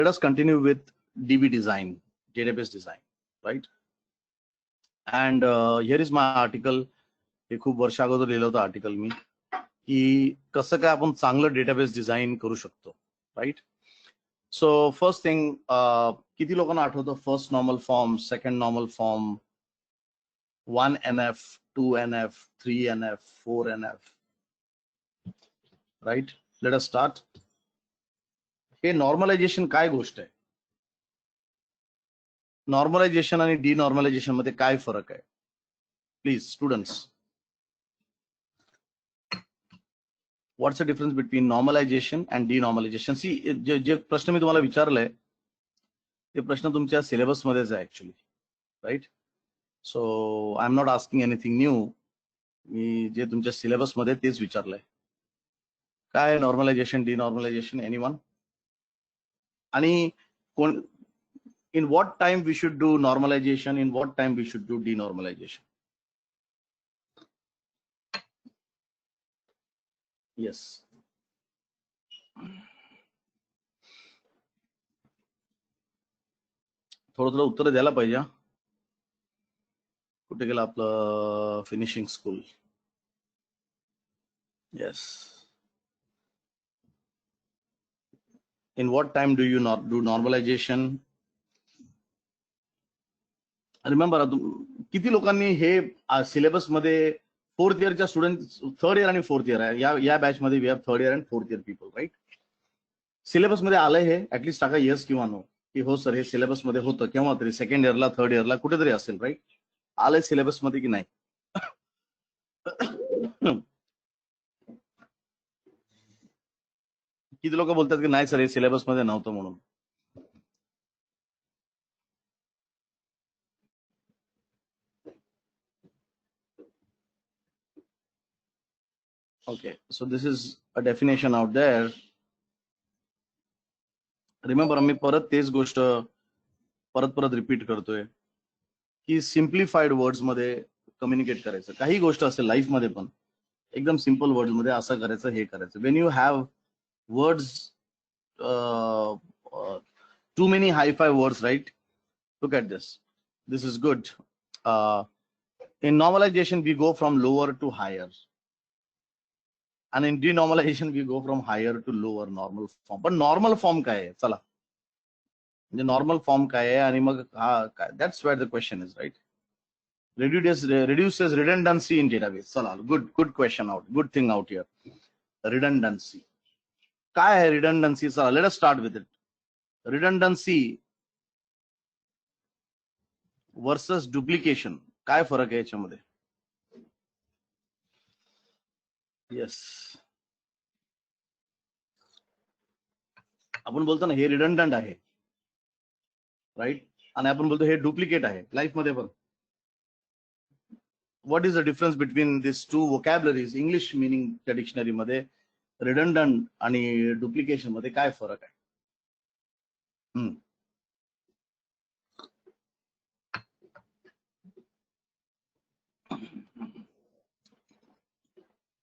Let us continue with DB design, database design, right? And here is my article. हे खूप वर्ष अगोदर लिहिलं होतं आर्टिकल मी की कसं काय आपण चांगलं डेटाबेस डिझाइन करू शकतो, राईट? सो फर्स्ट थिंग, किती लोकांना आठवतं first normal form, second normal form, 1NF, 2NF, 3NF, 4NF, right? Let us start. हे नॉर्मलायझेशन काय गोष्ट आहे? नॉर्मलायझेशन आणि डिनॉर्मलायझेशन मध्ये काय फरक आहे? Please students, what's the difference between normalisation and denormalisation? See, जे प्रश्न मी तुम्हाला विचारलाय ते प्रश्न तुमच्या सिलेबस मध्येच आहे actually, right? So I am not asking anything new. मी जे तुमच्या सिलेबस मध्ये तेच विचारलंय. काय नॉर्मलायझेशन, डिनॉर्मलायझेशन, एनीवन? आणि कोण, in what time we should do normalization, in what time we should do denormalization? Yes. थोडं उत्तर द्यायला पाहिजे. कुठे गेलं आपलं finishing school? Yes. In what time do you not do normalization? Remember, किती लोकांनी हे सिलेबस मध्ये फोर्थ इयरच्या स्टुडंट, थर्ड इयर आणि फोर्थ इयर आहे या बॅच मध्ये, we have third year and fourth year people, right? Syllabus मध्ये आलंय हे? ऍटलीस्ट टाका येस किंवा नो की हो सर हे सिलेबस मध्ये होतं केव्हा तरी, सेकंड इयरला, थर्ड इयरला कुठेतरी असेल, राईट? आलंय सिलेबस मध्ये की नाही? किती लोक बोलतात की नाही सर हे सिलेबस मध्ये नव्हतं म्हणून? Okay, so this is a definition out there. Remember, मी परत तेच गोष्ट परत रिपीट करतोय की सिम्प्लिफाईड वर्ड्स मध्ये कम्युनिकेट करायचं. काही गोष्ट असेल लाईफ मध्ये पण एकदम सिंपल वर्ड्स मध्ये असं करायचं, हे करायचं. When you have words, too many high-fi words, right? Look at this. This is good. In normalization, we go from lower to higher. And in denormalization, we go from higher to lower normal form. But normal form काय आहे? चला. The normal form काय आहे आणि मग that's where the question is, right? Reduces redundancy in database. चला, good question out. Good thing out here. Redundancy. काय आहे redundancy? चला, let us start with it. Redundancy versus duplication. काय फरक आहे याच्यामध्ये? येस, आपण बोलतो ना हे रिडंडंट आहे, राईट? आणि आपण बोलतो हे डुप्लिकेट आहे लाईफ मध्ये पण. What is the difference between this two vocabularies? English मिनिंगच्या डिक्शनरी मध्ये रिडंडंट आणि डुप्लिकेशन मध्ये काय फरक आहे?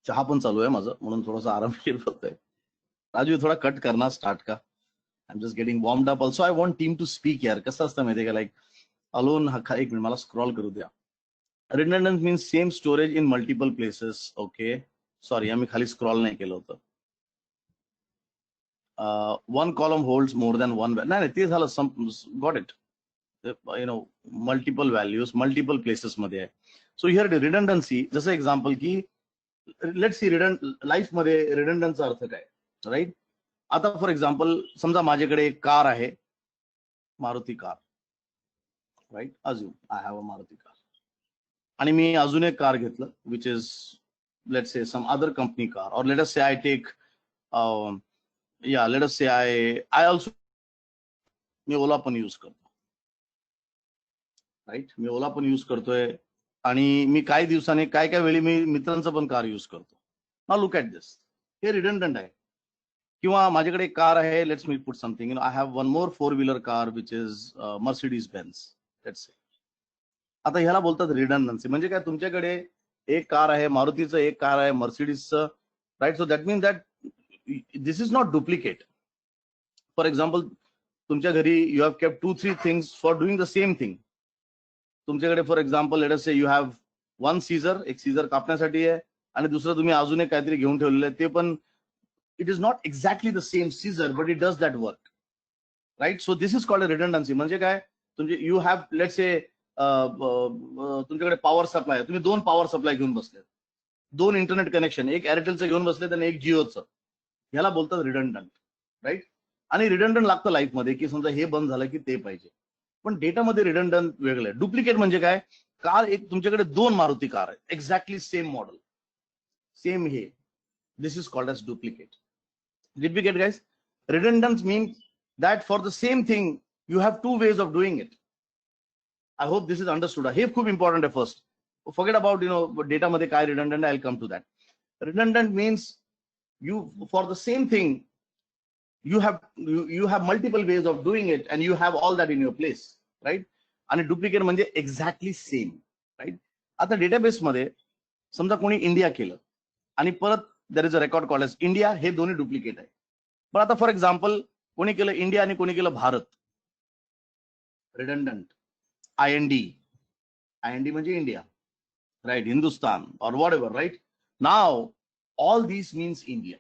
चहा पण चालू आहे माझं म्हणून थोडासा आराम फील होतोय. राजू थोडा कट करणार स्टार्ट का? I am just getting warmed up. Also I want team to speak. यार कसं असतं माहितीये का, लाईक अलोन एक मिनिट मला स्क्रॉल करू द्या. Redundant means same storage in multiple places. Okay, sorry आम्ही खाली स्क्रॉल नाही केलं होतं. One column holds more than one. नाही ते झालं, got it. You know multiple values multiple places मध्ये आहे. सो हिअर रिडंडन्सी, जसं एक्झाम्पल की लेट्स सी लाईफ मध्ये रिडंडन्सचा अर्थ काय, राईट? आता फॉर एक्झाम्पल समजा माझ्याकडे एक कार आहे, मारुती कार, राईट? अजून I have a Maruti car. आणि मी अजून एक कार घेतलं विच is let's say some other company car, और let us say I take late us say I also, मी ओला पण यूज करतो, राईट? मी ओला पण यूज करतोय आणि मी काही दिवसांनी काय वेळी मी मित्रांचं पण कार यूज करतो. नाउ लुक ॲट दिस, हे रिडंडंट आहे. किंवा माझ्याकडे एक कार आहे, let's me put something, you know I have one more four wheeler car which is Mercedes Benz, let's say. आता ह्याला बोलतात रिडंडन्सी. म्हणजे काय, तुमच्याकडे एक कार आहे मारुतीचं, एक कार आहे मर्सिडीजचं, right? So that means that this is not duplicate. For example तुमच्या घरी you have kept 2-3 things for doing the same thing. तुमच्याकडे फॉर एक्झाम्पल लेट अस से यू हॅव वन सीझर, एक सीझर कापण्यासाठी आहे, आणि दुसरं तुम्ही अजून एक काहीतरी घेऊन ठेवलेलं आहे, ते पण it is not exactly the same scissor but it does that work, right. So this is called a redundancy. म्हणजे काय, तुमचे यू हॅव लेट से तुमच्याकडे पॉवर सप्लाय आहे, तुम्ही 2 पॉवर सप्लाय घेऊन बसले, 2 इंटरनेट कनेक्शन, एक एअरटेलचं घेऊन बसले आणि एक जिओचं, ह्याला बोलतात रिडंडंट, राईट. आणि रिडंडंट लागतं लाईफमध्ये की समजा हे बंद झालं की ते पाहिजे. पण डेटामध्ये रिडंडंट वेगळं आहे. डुप्लिकेट म्हणजे काय, कार एक तुमच्याकडे 2 मारुती कार आहेत, एक्झॅक्टली सेम मॉडेल, सेम हे, this is called as duplicate. Duplicate, guys. Redundant means that for the same thing you have 2 ways of doing it. I hope this is understood. हे खूप important आहे. First, forget about data मध्ये काय redundant, I'll come to that. Redundant means you, for the same thing you have multiple ways of doing it and you have all that in your place, right. आणि duplicate म्हणजे exactly same, right. आता database मध्ये समजा कोणी India केलं आणि परत there is a record called as India, हे दोन्ही डुप्लिकेट आहे. पण आता फॉर एक्झाम्पल कोणी केलं इंडिया आणि कोणी केलं भारत, रिडंडंट. IND म्हणजे इंडिया, राईट, हिंदुस्तान और whatever, right. Now all this means India,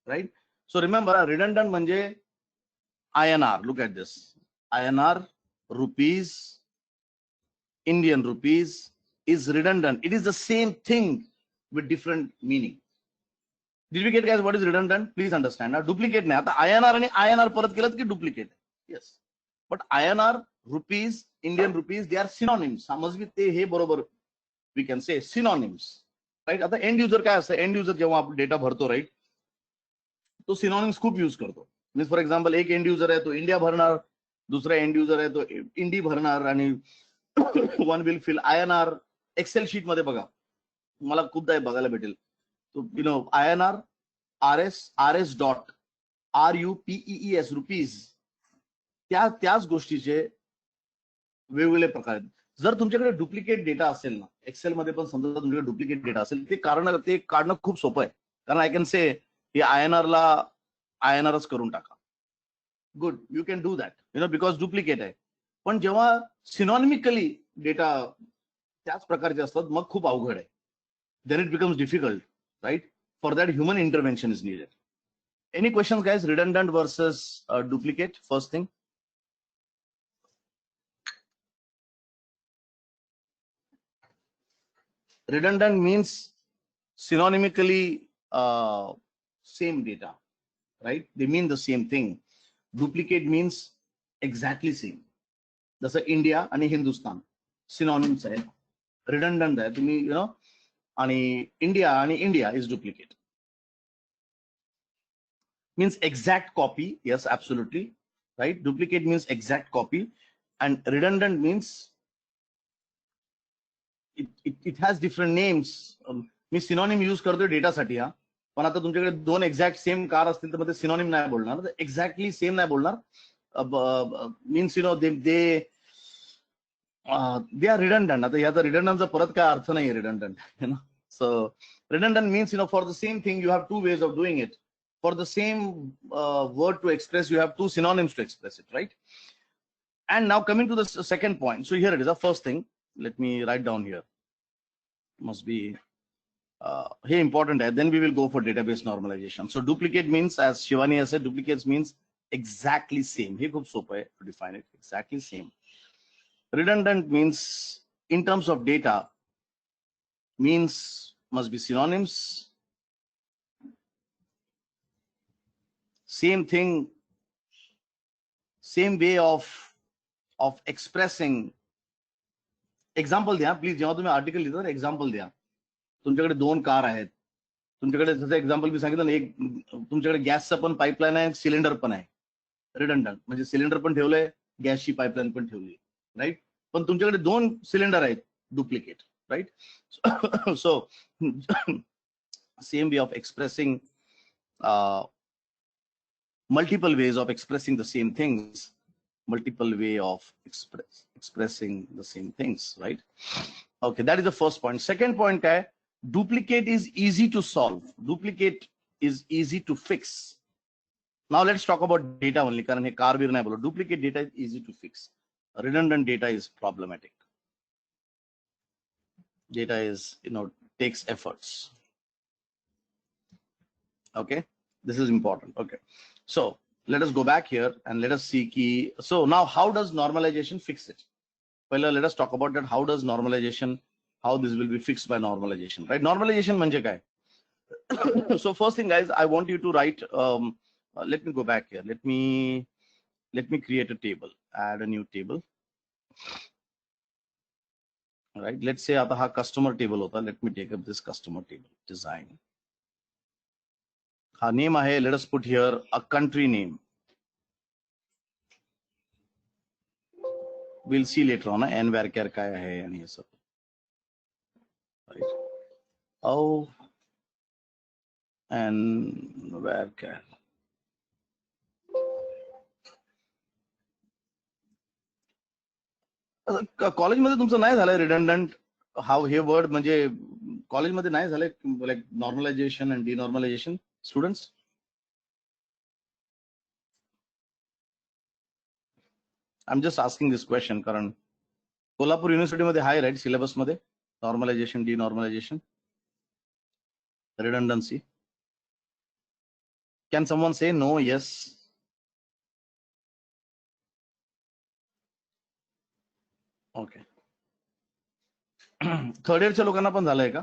right. So remember, redundant म्हणजे INR, look at this, INR, rupees, Indian rupees is redundant. It is the same thing with different meaning. Did we get, guys, what is redundant? Please understand. Now duplicate नाही. आता INR आणि INR परत केलं की duplicate. Yes. But INR, rupees, Indian rupees, they are synonyms. समजली ते हे बरोबर, we can say synonyms, right. आता एंड युजर काय असतं, एंड युजर जेव्हा आपण डेटा भरतो, राईट, तो सिनॉनिम्स खूप यूज करतो. मीन्स फॉर एक्झाम्पल एक एंड युजर आहे तो इंडिया भरणार, दूसरा एंड युजर आहे तो इंडी भरणार, आणि one will fill INR. Excel sheet मध्ये बघा, मला खूपदा बघायला भेटेल, तो INR, RS dot RUPEES, rupees, त्याच गोष्टीचे वेगवेगळे प्रकार आहेत. जर तुमच्याकडे डुप्लिकेट डेटा असेल ना, एक्सेल मध्ये पण समजा तुमच्याकडे डुप्लिकेट डेटा असेल, ते काढणं खूप सोपं आहे. कारण I can say hey INR ला INRच करून टाका, good, you can do that, because duplicate आहे. पण जेव्हा सिनॉनिमिकली डेटा त्याच प्रकारचे असतात, मग खूप अवघड आहे. Then it becomes difficult, right. For that human intervention is needed. Any question, guys? Redundant versus duplicate, first thing. Redundant means synonymically same data, right? They mean the same thing. Duplicate means exactly same. जसं India आणि Hindustan synonyms आहे, redundant आहे. तुम्ही आणि India आणि India is duplicate, means exact copy. Yes, absolutely, right. Duplicate means exact copy, and redundant means it has different names. Me synonym use करतोय डेटासाठी, हा, पण आता तुमच्याकडे 2 एक्झॅक्ट सेम कार असतील तर मध्ये सिनॉनिम नाही बोलणार, एक्झॅक्टली सेम नाही बोलणार. Means they are redundant. आता याचा रिडंडंटचा परत काय अर्थ नाही redundant, so redundant means for the same thing you have 2 ways of doing it. For the same word to express, you have 2 synonyms to express it, right? And now coming to the second point. So here it is, the first thing. Let me write down here. Must be here important. Then we will go for database normalization. So duplicate means, as Shivani has said, duplicates means exactly same. Here खूप सोपं आहे to define it. Exactly same. Redundant means in terms of data means must be synonyms. Same thing, same way of expressing. Example द्या please. जेव्हा तुम्ही article लिहिता तर example द्या. तुमच्याकडे 2 कार आहेत, तुमच्याकडे जसं एक्झाम्पल मी सांगितलं ना, एक तुमच्याकडे गॅसचं पण पाईपलाईन आहे, सिलेंडर पण आहे. रिडंडंट म्हणजे सिलेंडर पण ठेवलंय, गॅसची पाईपलाईन पण ठेवली, राईट. पण तुमच्याकडे 2 सिलेंडर आहेत, duplicate, right. So same way of expressing, multiple ways of expressing the same things, multiple way of expressing the same things, right? Okay, that is the first point. Second point, duplicate is easy to solve. Duplicate is easy to fix. Now let's talk about data only. कारण हे car बीर नाही बोलो. Duplicate data is easy to fix. Redundant data is problematic. Data is, takes efforts. Okay, this is important. Okay, so let us go back here and let us see key. So now how does normalization fix it? Well, let us talk about that. How does normalization, how this will be fixed by normalization, right? Normalization म्हणजे काय? So first thing, guys, I want you to write. Let me go back here. Let me create a table. Add a new table. All right. Let's say आता हा customer table होता. Let me take up this customer table. Design. हा name आहे. Let us put here a country name. We'll see later on. And varchar काय आहे आणि हे सब. Right. Oh. And varchar. कॉलेजमध्ये तुमचं नाही झालंय रिडंडंट हाव हे वर्ड म्हणजे कॉलेजमध्ये नाही झालंय like normalisation and denormalisation students I am just asking this question कारण कोल्हापूर युनिव्हर्सिटीमध्ये हाय राईट सिलेबस मध्ये normalisation denormalisation redundancy can someone say no yes okay third इयरच्या लोकांना पण झालंय का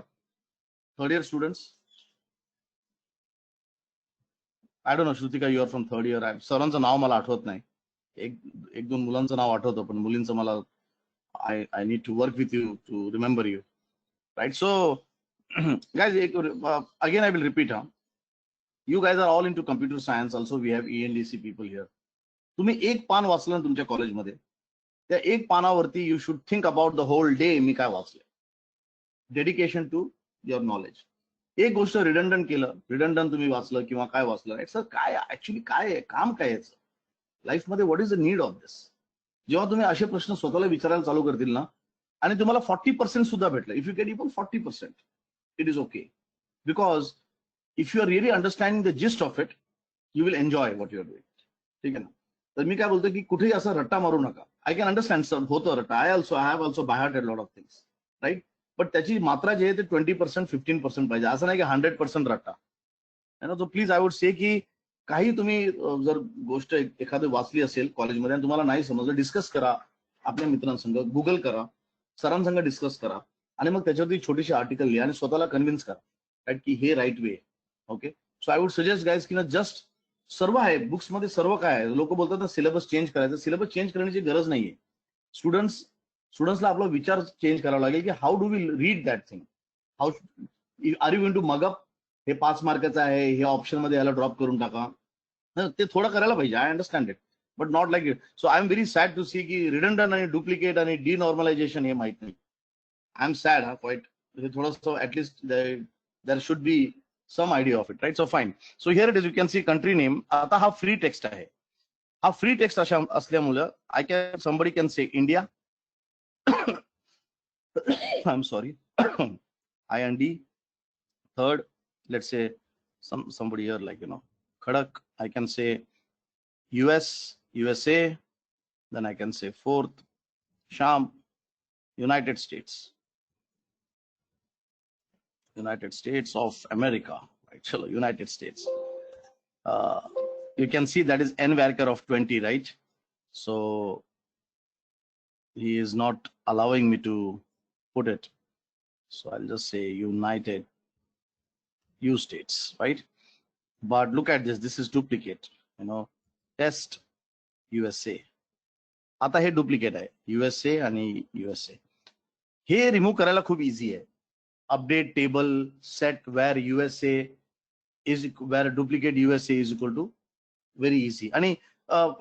third year students I don't know Shrutika you are from third year सरांचं नाव मला आठवत नाही एक दोन मुलांचं नाव आठवतं पण मुलींचं मला I need to work with you to remember you, right? So guys, again I will repeat, you guys are all into computer science. Also we have ENDC people here. तुम्ही एक पान वाचलं ना तुमच्या कॉलेजमध्ये त्या एक पानावरती you should think about the whole day मी काय वाचले डेडिकेशन टू युअर नॉलेज एक गोष्ट रिडंडंट केलं रिडंडंट तुम्ही वाचलं किंवा काय वाचलं सर काय ऍक्च्युली काय आहे काम काय याचं लाईफ मध्ये what is the need of this जेव्हा तुम्ही असे प्रश्न स्वतःला विचारायला चालू करतील ना आणि तुम्हाला 40% सुद्धा भेटलं if you get even 40% it is okay because if you are really understanding the gist of it you will enjoy what you are doing ठीक आहे ना तर मी काय बोलतो की कुठेही असा रट्टा मारू नका आय कॅन अंडरस्टँड सर होतं रट्टा I have also by hearted lot of things right but त्याची मात्रा जी आहे ते 20% 15% पाहिजे असं नाही की 100% रट्टा है ना. तो प्लीज आय वुड से की काही तुम्ही जर गोष्ट एखादी वाचली असेल कॉलेजमध्ये आणि तुम्हाला नाही समजलं डिस्कस करा आपल्या मित्रांसंग गुगल करा सरांसंग डिस्कस करा आणि मग त्याच्यावरती छोटीशी आर्टिकल लिहा आणि स्वतःला कन्व्हिन्स करा राईट की हे right way okay so I would suggest guys की ना जस्ट सर्व आहे बुक्समध्ये सर्व काय आहे लोक बोलतात ना सिलेबस चेंज करायचं सिलेबस चेंज करण्याची गरज नाहीये स्टुडंट्सला आपला विचार चेंज करावा लागेल की how do we read that thing how are you going to mug up हे 5 मार्काचं आहे हे ऑप्शन मध्ये याला ड्रॉप करून टाका ते थोडं करायला पाहिजे I understand it but not like it so I am very sad to see की रिडंडंट आणि डुप्लिकेट आणि डिनॉर्मलायझेशन हे माहित नाही आय एम सॅड हा क्वाईट हे थोडंसं at least there should be some idea of it right so fine so here it is you can see country name आता हा फ्री टेक्स्ट आहे हा फ्री टेक्स्ट असल्यामुळे I can somebody can say India I am sorry IND third let's say somebody here like Khadak I can say USA then I can say fourth Sham United States of America right chalo United States you can see that is n varchar of 20 right so he is not allowing me to put it so I'll just say United States right but look at this is duplicate test USA आता हे duplicate आहे USA आणि USA हे remove करायला खूप easy आहे update table set where USA is where duplicate USA is equal to very easy आणि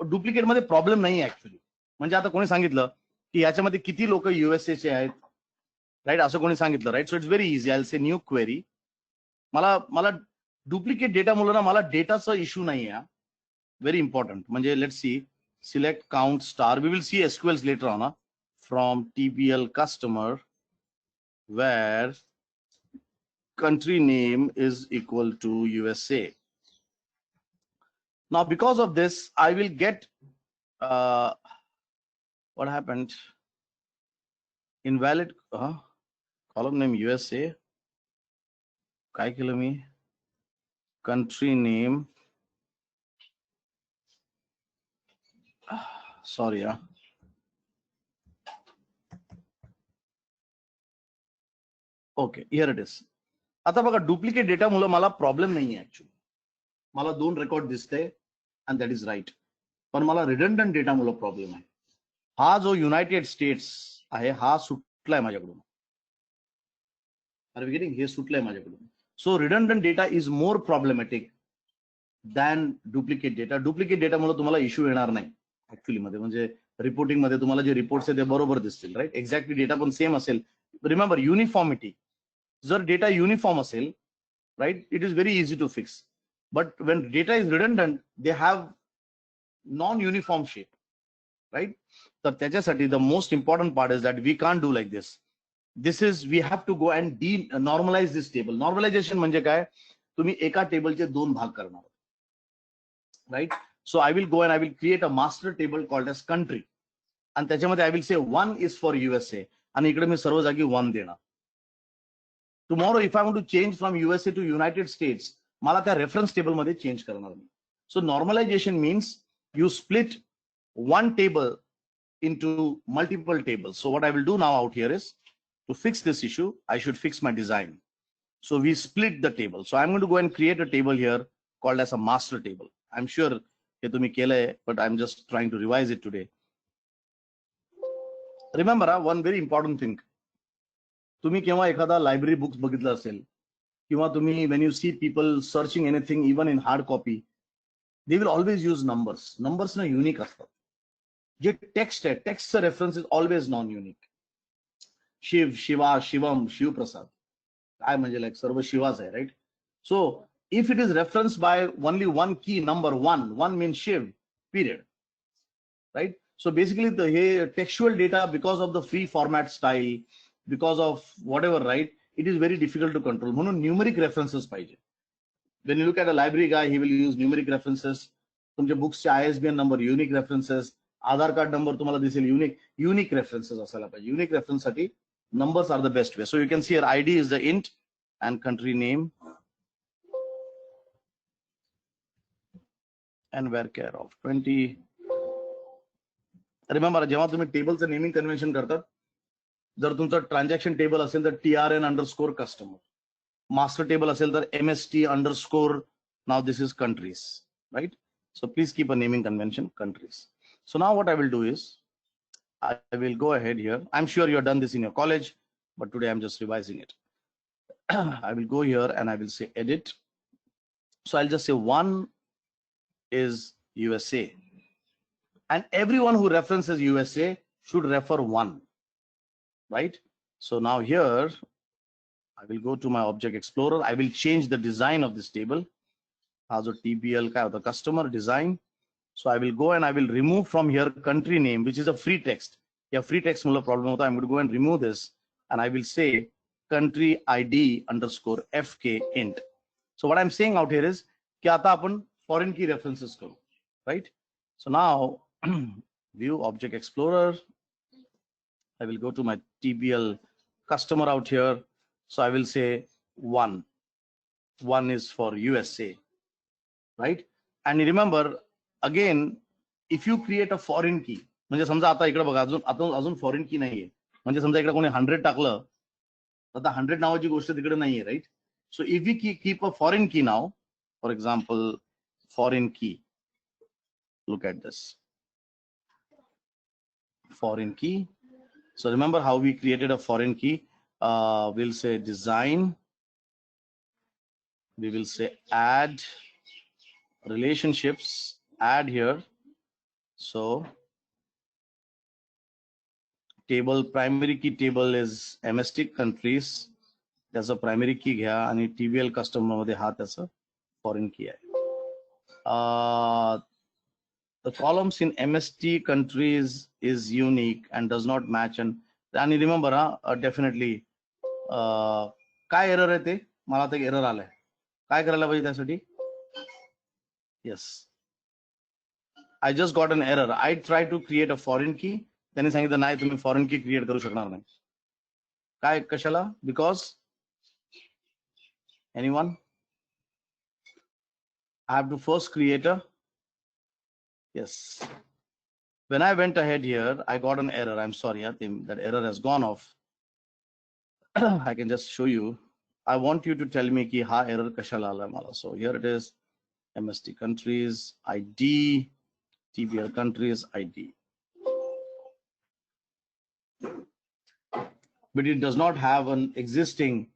duplicate मध्ये प्रॉब्लेम नाही ऍक्च्युली म्हणजे आता कोणी सांगितलं की याच्यामध्ये किती लोक USA चे आहेत राईट असं कोणी सांगितलं right so it's very easy I say new query मला डुप्लिकेट डेटा मुलं ना मला डेटाचा इश्यू नाही आहे व्हेरी इम्पॉर्टंट म्हणजे let see select count star we will see SQLs later on from TPL customer where country name is equal to USA Now because of this I will get what happened, invalid column name USA, काय केलं मी, country name, sorry okay, here it is. आता बघा duplicate data मुळे मला problem नाही आहे actually, मला 2 record दिसते and that is right, पण मला रिडंडंट डेटा मुळे प्रॉब्लेम आहे. हा जो युनायटेड स्टेट्स आहे हा सुटलाय माझ्याकडून, आर वी गेटिंग, हे सुटलंय माझ्याकडून. So redundant data is more problematic than duplicate data. Duplicate डेटामुळे तुम्हाला इश्यू येणार नाही ऍक्च्युअली मध्ये, म्हणजे रिपोर्टिंग मध्ये तुम्हाला जे रिपोर्ट्स आहे ते बरोबर दिसतील, राईट. एक्झॅक्टली डेटा पण सेम असेल. रिमेंबर युनिफॉर्मिटी, जर डेटा युनिफॉर्म असेल, right, it is very easy to fix. But when data is redundant they have non uniform shape, right. तर त्याच्यासाठी the most important part is that we can't do like this. This is we have to go and denormalise this table. Normalisation म्हणजे काय, तुम्ही एका टेबलचे 2 भाग करणार, right. So I will go and I will create a master table called as country, आणि त्याच्यामध्ये I will say 1 is for USA, आणि इकडे मी सर्व जागी 1 देणार. Tomorrow if I want to change from USA to United States, मला त्या reference table मध्ये change करणार मी. So normalisation means you split one table into multiple tables. So what I will do now out here is, to fix this issue, I should fix my design. So we split the table. So I'm going to go and create a table here called as a master table. I'm sure हे तुम्ही केलंय, but I'm just trying to revise it today. Remember one very important thing. तुम्ही केव्हा एखादा library books बघितलं असेल, किंवा तुम्ही when you see people searching anything even in hard copy, they will always use numbers. Numbers ना unique असतात. जे टेक्स्ट आहे, टेक्स्टचं reference is always non unique. Shiv, Shiva, Shivam, Shivprasad, काय म्हणजे लाईक सर्व शिवाच आहे, right. So if it is reference by only one key number 1 means Shiv, period, right. So basically हे textual data, because of the free format style, because of whatever, right, it is very difficult to control. म्हणून numeric references पाहिजे. When you look at a library guy, he will use numeric references. तुमच्या बुक्सचे ISBN number unique references, आधार card number तुम्हाला दिसेल unique references असायला पाहिजे. Unique reference साठी numbers are the best way. So you can see here ID is the int and country name and varchar of 20. Remember जेव्हा तुम्ही टेबलचं naming convention करतात, जर तुमचं ट्रान्झॅक्शन टेबल असेल तर TRN_customer, मास्टर टेबल असेल तर MST_, now this is countries, right. So please keep a naming convention, countries. So now what I will do is, I will go ahead here. I'm sure you have done this in your college, but today I'm just revising it. I will go here and I will say edit. So I'll just say 1 is USA, and everyone who references USA should refer 1, right? So now here I will go to my object explorer. I will change the design of this table. As a TBL का होता, customer design. So I will go and I will remove from here country name, which is a free text. Yeah, free text मुला problem होता. I'm going to go and remove this, and I will say country ID_FK int. So what I'm saying out here is कि आता आपण foreign key references करू, right? So now view object explorer. I will go to my TBL customer out here. So I will say 1. 1 is for USA, right? And remember again, if you create a foreign key, म्हणजे समजा आता इकडे बघा अजून foreign की नाहीये, म्हणजे समजा इकडे कोणी 100 टाकलं, आता 100 नावाची गोष्ट तिकडे नाहीये, right. So if we keep a foreign key now, for example foreign key, look at this foreign key. So remember how we created a foreign key. We'll say design, we will say add relationships, add here. So table, primary key table is MST countries, त्याचं primary key घ्या, आणि TBL customer मध्ये हा त्याचं foreign key आहे. The columns in MST countries is unique and does not match. And remember definitely काय error आहे ते, मला आता एरर आलाय, काय करायला पाहिजे त्यासाठी? Yes, I just got an error. I tried to create a foreign key. त्यांनी सांगितलं नाही तुम्ही foreign key create करू शकणार नाही. काय कशाला? Because anyone? I have to first create a, yes. When I went ahead here, I got an error. I'm sorry, that error has gone off. I can just show you. I want you to tell me ki ha error kashala ala mala. So here it is, MST countries, ID, TBL countries, ID. But it does not have an existing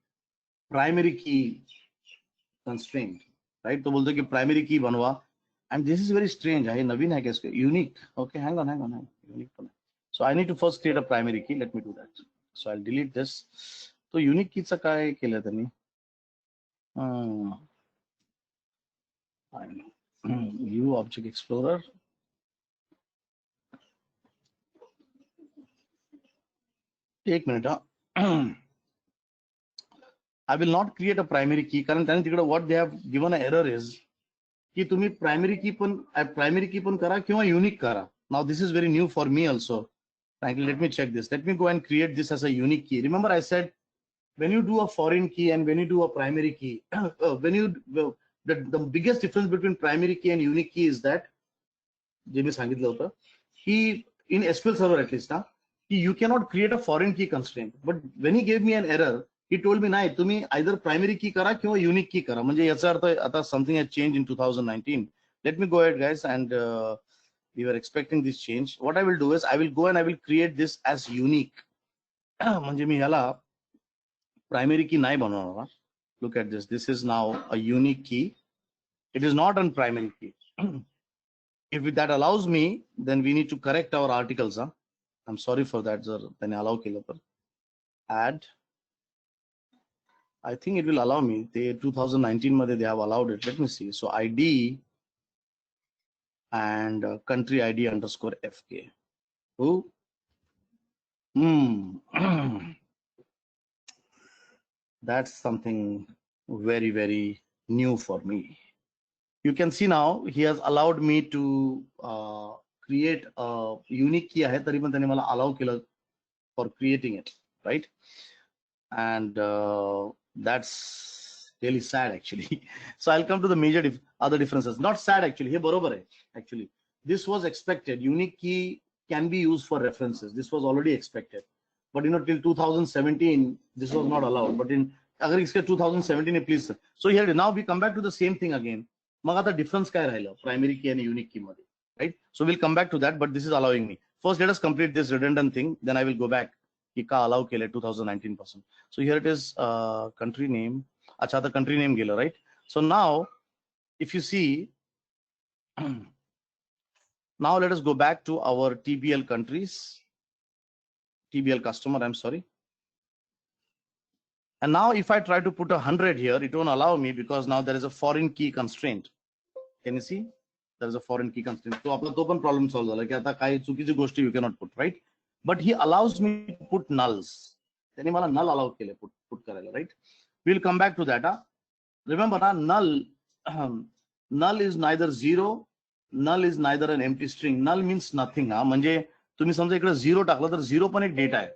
primary key constraint, right? तो बोलते कि primary key बनवा, and this is very strange. है नवीन है क्या unique? Okay, hang on. Unique. So I need to first create a primary key. Let me do that. So I'll delete this. So unique key चा काय केलं त्यांनी? View Object Explorer. Take a minute. I will not create a primary key. Currently, what they have given an error is कि तुम्ही primary key पण करा किंवा unique करा. Now this is very new for me also. Frankly, let me check this. Let me go and create this as a unique key. Remember, I said when you do a foreign key and when you do a primary key, the biggest difference between primary key and unique key is that, Jimmy सांगितलं होतं की in SQL Server at least, you cannot create a foreign key constraint. But when he gave me an error, he told me नाही तुम्ही either primary key करा किंवा unique key करा. म्हणजे याचा अर्थ आता something has changed in 2019. Let me go ahead, guys, and we were expecting this change. What I will do is I will go and I will create this as unique. म्हणजे मी याला primary key नाही बनवणार. Look at this. This is now a unique key. It is not a primary key. If that allows me, then we need to correct our articles. I'm sorry for that, sir. Then allow केलं तर. Add. I think it will allow me. They 2019 मध्ये they have allowed it. Let me see. So ID and country ID underscore FK. Who? That's something very, very new for me. You can see now he has allowed me to create a unique key आहे तरी पण त्याने मला allow केलं for creating it, right? And that's really sad actually. So I'll come to the major other differences. Not sad actually. Here बरोबर आहे actually. This was expected. Unique key can be used for references. This was already expected. But till 2017 this was not allowed. But in अगर इसके 2017 please. So here now we come back to the same thing again. मग आता difference काय राहिलं primary key and unique key मध्ये, right? So we'll come back to that, but this is allowing me. First, let us complete this redundant thing. Then I will go back. कि का allow केले 2019 पासून. So here it is, country name. अच्छा, the country name गेलं, right? So now, if you see, now let us go back to our TBL countries, TBL customer. I'm sorry. And now if I try to put 100 here, it won't allow me because now there is a foreign key constraint. Can you see? There is a foreign key constraint. So आपला तो पण problem solve झाला की आता काही चुकीची गोष्टी you cannot put, right? But he allows me to put nulls. त्याने मला null allow केले put करायला, right? We'll come back to that. Remember, null is neither zero, null is neither an empty string. Null means nothing. म्हणजे तुम्ही समजा इकडे zero टाकलं तर zero पण एक data आहे.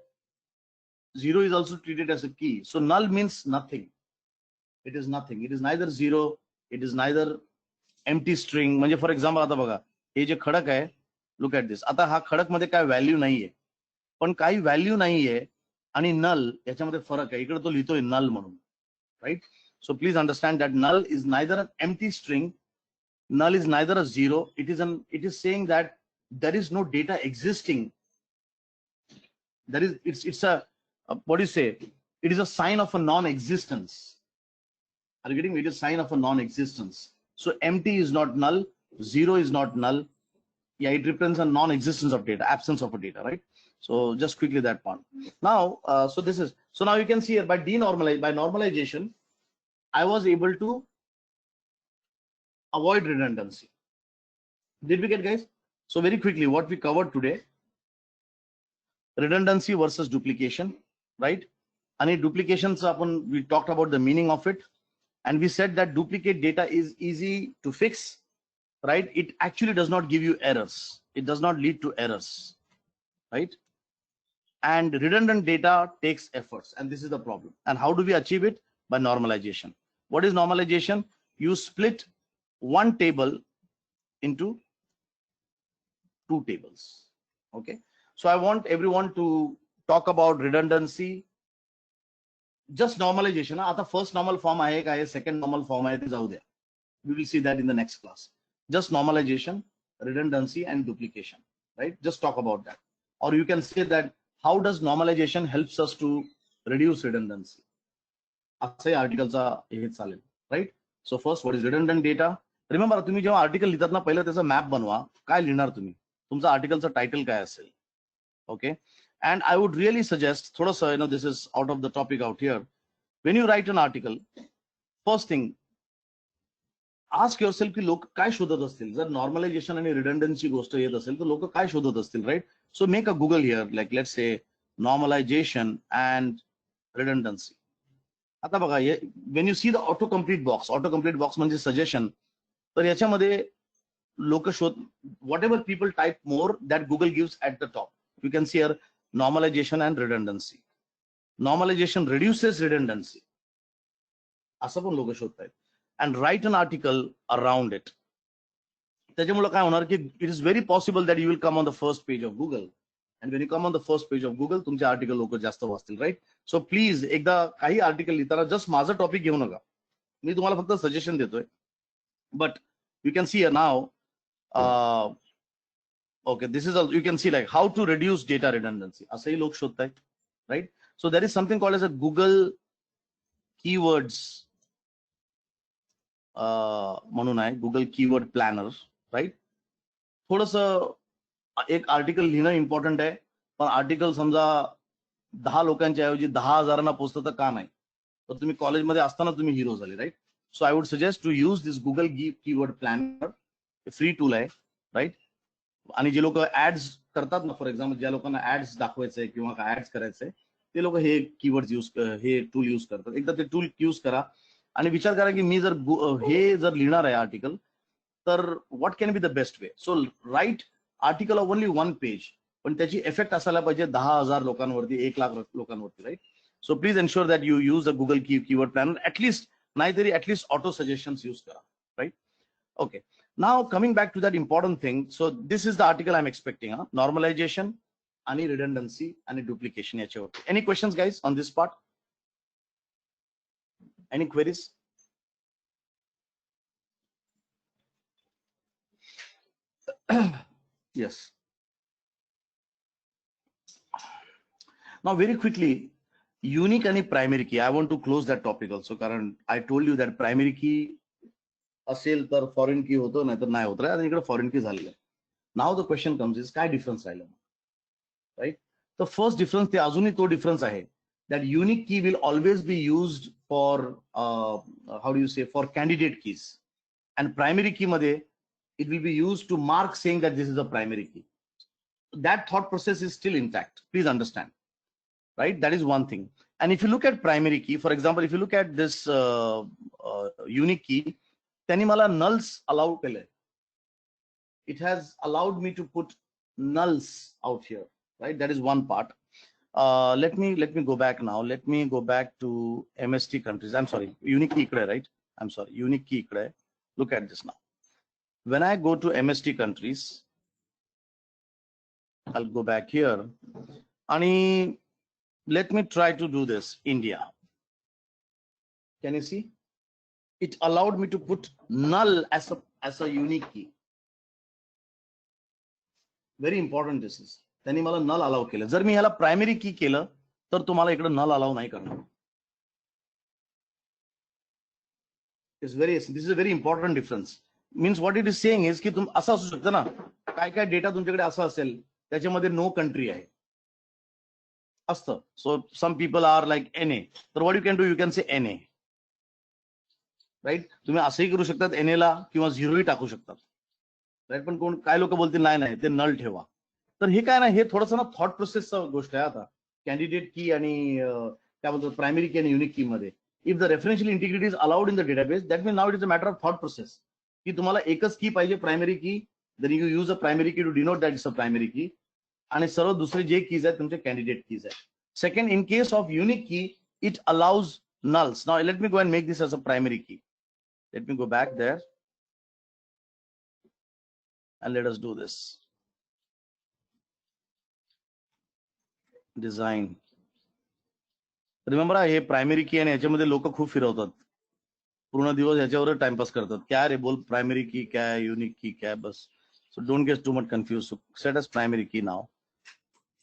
Zero is also treated as a key. So null means nothing. It is nothing. It is neither zero. It is neither empty string. म्हणजे for example आता बघा हे जे खडक आहे, look at this. आता हा खडक मध्ये काय व्हॅल्यू नाहीये, पण काही व्हॅल्यू नाहीये आणि null याच्यामध्ये फरक आहे. इकडे तो लिहितोय null म्हणून, right? So please understand that null is neither an empty string, null is neither a zero. It is saying that there is no data existing. There is it's a what do you say? It is a sign of a non-existence. Are you getting me? It is a sign of a non-existence. So empty is not null, zero is not null. Yeah, it represents a non-existence of data, absence of a data, right? So just quickly that part. Now, so now you can see here by normalization, I was able to avoid redundancy. Did we get, guys? So very quickly, what we covered today: redundancy versus duplication, right? And duplications, we talked about the meaning of it, and we said that duplicate data is easy to fix, right? It actually does not give you errors. It does not lead to errors, right? And redundant data takes efforts, and this is the problem. And how do we achieve it? By normalization. What is normalization? You split one table into two tables. Okay, so I want everyone to talk about redundancy. Just normalization. आता first normal form आहे काय, second normal form आहे ते जाऊ द्या. We will see that in the next class. Just normalization, redundancy, and duplication, right? Just talk about that. Or you can say that how does normalization helps us to reduce redundancy? असंही आर्टिकलचा हे चालेल, right? So first, what is redundant data? Remember, तुम्ही जेव्हा article लिहितात ना, पहिलं त्याचा map बनवा. काय लिहिणार तुम्ही? तुमचं आर्टिकलचं टायटल काय असेल? Okay, and I would really suggest, थोडंसं, this is out of the topic out here. When you write an article, first thing, ask yourself की लोक काय शोधत असतील. जर नॉर्मलायझेशन आणि रिडंडन्सी गोष्ट येत असेल तर लोक काय शोधत असतील, right? So make a Google here, like let's say normalisation and redundancy. आता बघा, when you see the auto complete box म्हणजे सजेशन, तर याच्यामध्ये लोक शोध whatever people type more that Google gives at the top. You can see here normalisation and redundancy. Normalisation reduces redundancy, असं पण लोक शोधतायत. And write an article around it. त्याच्यामुळे काय होणार की it is very possible that you will come on the first page of Google, and when you come on the first page of Google, तुमचे article लोक जास्त वाचतील, right? So please एकदा काही आर्टिकल लिहिताना जस्ट माझं टॉपिक घेऊ नका, मी तुम्हाला फक्त सजेशन देतोय. बट यू कॅन सी नाव, okay, this is you can see like how to reduce data redundancy, असंही लोक शोधतायत, right? So there is something called as a Google keywords म्हणून आहे, गुगल कीवर्ड प्लॅनर, राईट? थोडस एक article लिहिणं important आहे, पण आर्टिकल समजा 10 लोकांच्या ऐवजी 10,000 पोचतं तर का नाही? तर तुम्ही कॉलेजमध्ये असताना तुम्ही हिरो झाले, right? So I would suggest to use this Google keyword planner. Free tool आहे, राईट? आणि जे लोक ऍड्स करतात ना, फॉर एक्झाम्पल ज्या लोकांना ऍड्स दाखवायचंय किंवा ऍड्स करायचंय, ते लोक हे कीवर्ड हे टूल यूज करतात. एकदा ते टूल यूज करा आणि विचार करा की मी जर हे जर लिहिणार आहे आर्टिकल, तर what can be the best way. So write article of only 1 page, पण त्याची इफेक्ट असायला पाहिजे 10,000 लोकांवरती, 1,00,000 लोकांवरती, right? So please ensure that you use the Google keyword planner, at least नाहीतरी ऍटलीस्ट ऑटो सजेशन्स यूज करा, right? Okay, now coming back to that important thing. So this is the article I am expecting. Normalisation आणि redundancy आणि duplication याच्यावरती. Any questions guys on this part? Any queries? Yes. Now very quickly, unique and primary key. I want to close that topic also, कारण I told you that primary key असेल तर foreign की होतो, नाही तर नाही होत, आणि इकडे फॉरेन की झालेलं आहे. नाव द क्वेश्चन कम्स इज काय डिफरन्स राहिलं, राईट? तर फर्स्ट डिफरन्स, ते अजूनही तो डिफरन्स आहे, that unique key will always be used for how do you say, for candidate keys, and primary key मध्ये it will be used to mark saying that this is a primary key. That thought process is still intact, please understand, right? That is one thing. And if you look at primary key, for example, if you look at this unique key, त्यांनी मला nulls allow केले. It has allowed me to put nulls out here, right? That is one part. Let me go back now. Let me go back to MST countries. I'm sorry, unique key, right? I'm sorry, unique key. Look at this now. When I go to MST countries, I'll go back here. And let me try to do this. India. Can you see? It allowed me to put null as a unique key. Very important this is. त्यांनी मला नल allow केलं. जर मी ह्याला primary की केलं तर तुम्हाला इकडे नल अलाउ नाही करणार. This is a very important difference. Means what it is saying is की असं असू शकतं ना, काय डेटा तुमच्याकडे असं असेल त्याच्यामध्ये नो कंट्री आहे असतं. So some people are like NA, तर what you can do, you can say NA, right? तुम्ही असंही करू शकतात, NA ला, किंवा 0ही टाकू शकतात, राईट? पण कोण काय लोक बोलतील नाही ते नल ठेवा. तर हे काय ना, हे थोडंसं ना थॉट प्रोसेसचा गोष्ट आहे. आता कॅन्डिडेट की आणि काय बोलतो प्रायमरी की आणि युनिक की मध्ये, if the referential integrity is allowed in the database, that means now it is a matter of thought process. की तुम्हाला एकच की पाहिजे primary key, then you use a primary key to denote that it's a primary key, आणि सर्व दुसरे जे keys आहेत तुमचे कॅन्डिडेट कीज आहेत. Second, in case of unique key, it allows nulls. Now let me go and make this as a primary key. Let me go back there and let us do this. Design. Remember हे primary key आणि याच्यामध्ये लोक खूप फिरवतात, पूर्ण दिवस याच्यावर timepass करतात. क्या रे बोल प्रायमरी की क्या है, युनिक की क्या है, बस. So don't get too much confused. So set as primary key now.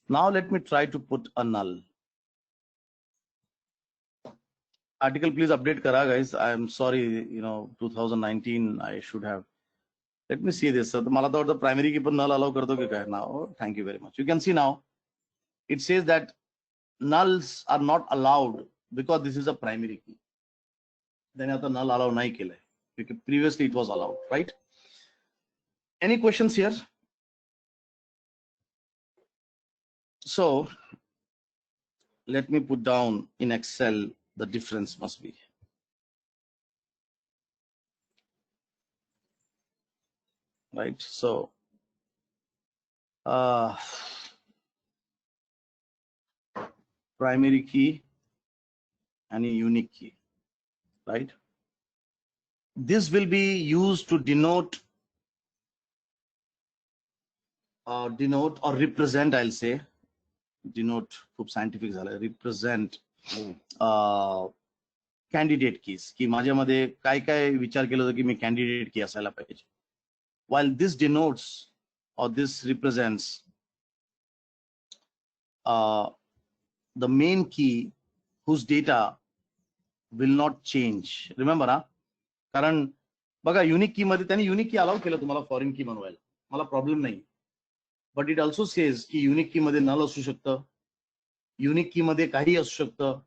Now let me try to put a null. Article please update kara guys. I am sorry, 2019 I should have. Let me see this. So मला तर वाटतं primary की पण null allow करतो की काय. Now thank you very much. You can see now it says that nulls are not allowed because this is a primary key. Then आता null allow नाही केलंय because previously it was allowed, right? Any questions here? So let me put down in Excel the difference must be. Right, so primary key and a unique key, right? This will be used to denote or represent, I'll say, denote खूप scientific झालं, represent candidate keys की माझ्यामध्ये काय काय विचार केला होता की मी candidate key असायला पाहिजे. While this denotes or this represents the main key whose data will not change. Remember ना, कारण बघा युनिक की मध्ये त्यांनी युनिक की अलाउ केलं तुम्हाला फॉरेन की बनवायला, मला प्रॉब्लेम नाही. बट इट ऑल्सो सेज की युनिक की मध्ये नल असू शकतं, युनिक की मध्ये काही असू शकतं,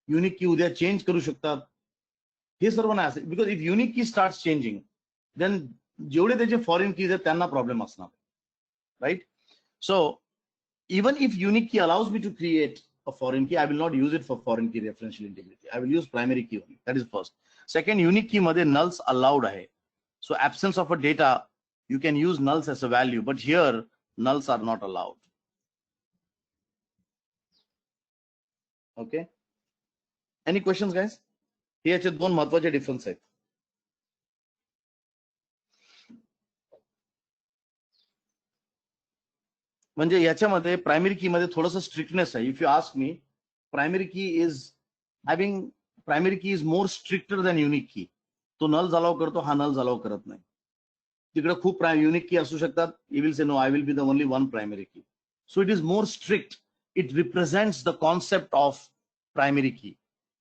युनिक की उद्या चेंज करू शकतात, हे सर्व नाही असेल. Because if unique key start changing then जेवढे त्याचे फॉरेन कीज आहेत त्यांना प्रॉब्लेम असणार, right? So even if unique key allows me to create a foreign key, I will not use it for foreign key referential integrity. I will use primary key only. That is first. Second, unique key मध्ये nulls allowed आहे. So absence of a data, you can use nulls as a value, but here nulls are not allowed. Okay. Any questions, guys? हे याचे दोन महत्त्वाचे difference आहेत. म्हणजे याच्यामध्ये primary की मध्ये थोडंसं स्ट्रिक्टनेस आहे. If you ask me, primary key is more stricter than unique key. तो नल्स अलाउ करतो, हा नल्स अलाउ करत नाही. तिकडे खूप युनिक की असू शकतात. You will say no, I will be the only one primary key. So it is more strict. It represents the concept of primary key.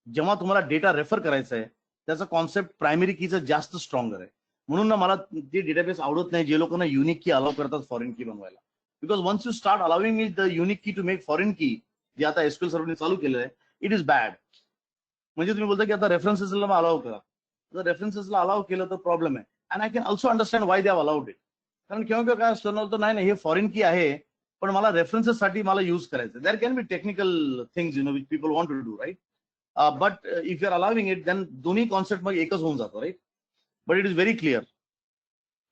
जेव्हा तुम्हाला डेटा रेफर करायचा आहे त्याचा कॉन्सेप्ट प्रायमरी कीचा जास्त स्ट्रॉंगर आहे. म्हणून ना मला ते डेटाबेस आवडत नाही जे लोकांना युनिक की अलाउ करतात फॉरेन की बनवायला. Because once you start allowing me the unique key to make foreign key, जे आता SQL सर्व्हरने चालू केलं आहे, it is bad. म्हणजे तुम्ही बोलता की आता रेफरन्सेसला अलाउ करा. जर रेफरन्सेसला अलाउ केलं तर प्रॉब्लेम आहे. And I can also understand Y they have allowed it. कारण केव्हा काय असतं तर नाही हे फॉरेन की आहे पण मला रेफरन्सेस साठी मला यूज करायचं. There can be technical things which people want to do, right? But if you are allowing it then दोन्ही कॉन्सेप्ट मग एकच होऊन जातं, right? But it is very clear.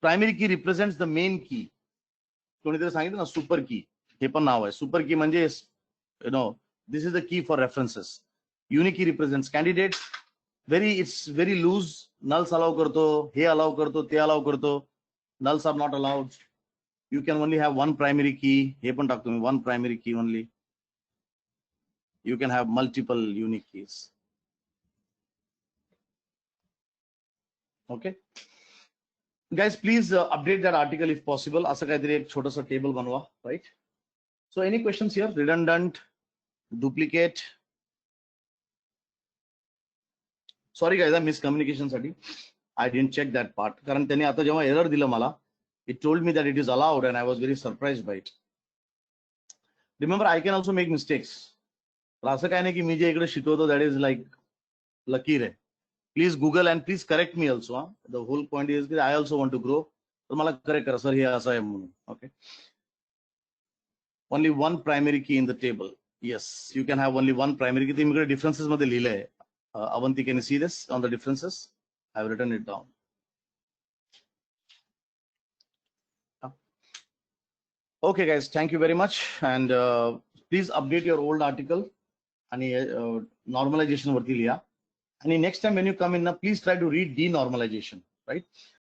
Primary key represents the main key. कोणीतरी सांगितलं ना super की, हे पण नाव आहे. सुपर की म्हणजे this is the key for references. Unique key represents candidate. It's very loose. Nulls allow करतो, हे अलाउ करतो, ते अलाउ करतो. Nulls are not allowed. You can only have one primary key. हे पण टाकतो मी, one primary key only. You can have multiple unique keys. Okay guys, please update that article if possible. असं काहीतरी एक छोटंसं टेबल बनवा, right? So any questions here? Redundant, duplicate. Sorry guys, I miscommunication साठी. I didn't check that part. कारण त्यांनी आता जेव्हा एरर दिलं मला, it told me that it is allowed and I was very surprised by it. Remember, I can also make mistakes. असं काय नाही की मी जे इकडे शिकवतो that is like लकीर आहे. Please Google and please correct me also. The whole point is that I also want to grow. तर मला करेक्ट करा सर हे असं आहे म्हणून. Okay. Only one primary key in the table. Yes, you can have only one primary key. तुम्ही इकडे differences मध्ये लिहिलं आहे. Avanti, can you see this on the differences? I have written it down. Okay, guys, thank you very much. And please update your old article आणि normalization वरती लिहा. आणि next time when you come in, please try to read denormalization, right?